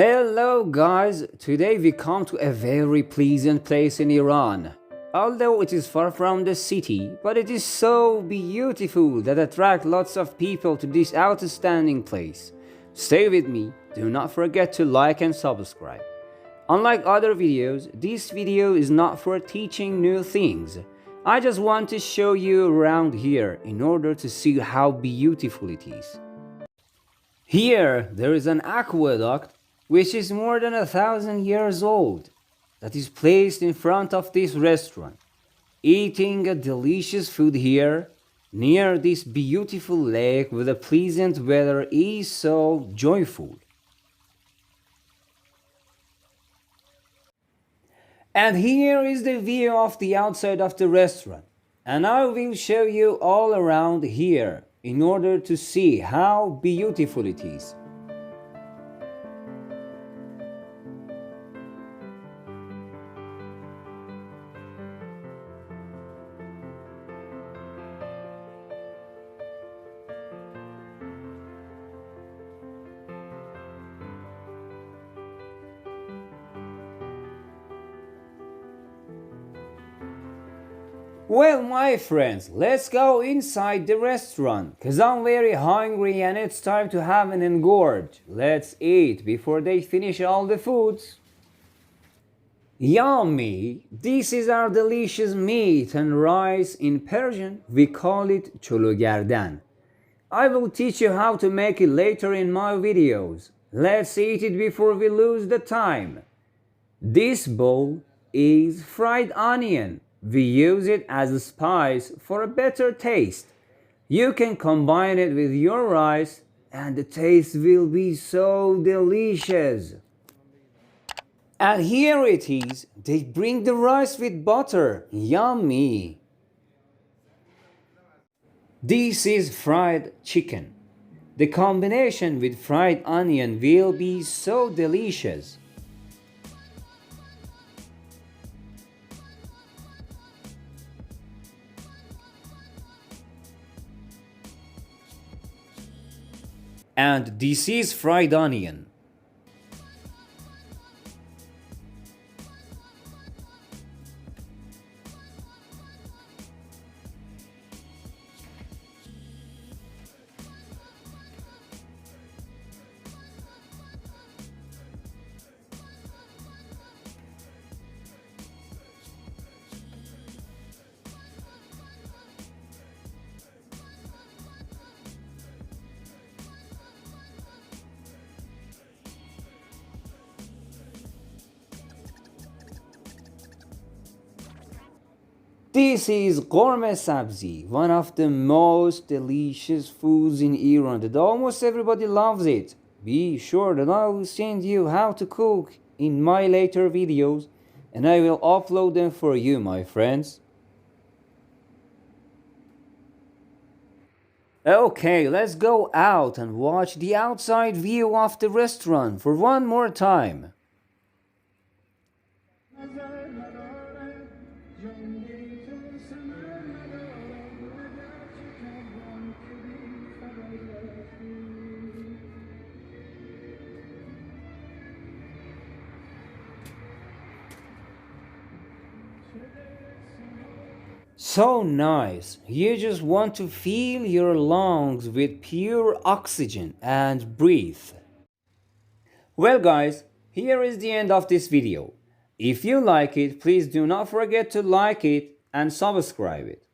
Hello guys, today we come to a very pleasant place in Iran. Although it is far from the city, but it is so beautiful that attract lots of people to this outstanding place. Stay with me, do not forget to like and subscribe. Unlike other videos, this video is not for teaching new things. I just want to show you around here in order to see how beautiful it is. Here there is an aqueduct which is more than 1,000 years old, that is placed in front of this restaurant. Eating a delicious food here, near this beautiful lake with a pleasant weather is so joyful. And here is the view of the outside of the restaurant. And I will show you all around here in order to see how beautiful it is. Well, my friends, let's go inside the restaurant, cause I'm very hungry and it's time to have an engorge. Let's eat before they finish all the foods. Yummy! This is our delicious meat and rice. In Persian, we call it chologardan. I will teach you how to make it later in my videos. Let's eat it before we lose the time. This bowl is fried onion. We use it as a spice for a better taste. You can combine it with your rice and the taste will be so delicious. And here it is. They bring the rice with butter. Yummy. This is fried chicken. The combination with fried onion will be so delicious. And this is fried onion. This is gourmet sabzi, one of the most delicious foods in Iran that almost everybody loves it. Be sure that I will send you how to cook in my later videos and I will upload them for you, my friends. Okay, let's go out and watch the outside view of the restaurant for one more time. So nice. You just want to fill your lungs with pure oxygen and breathe. Well guys, here is the end of this video. If you like it, please do not forget to like it and subscribe it.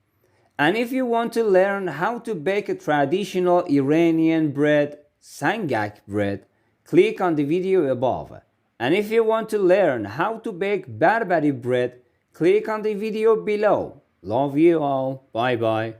And if you want to learn how to bake a traditional Iranian bread, sangak bread, click on the video above. And if you want to learn how to bake Barbari bread, click on the video below. Love you all. Bye bye.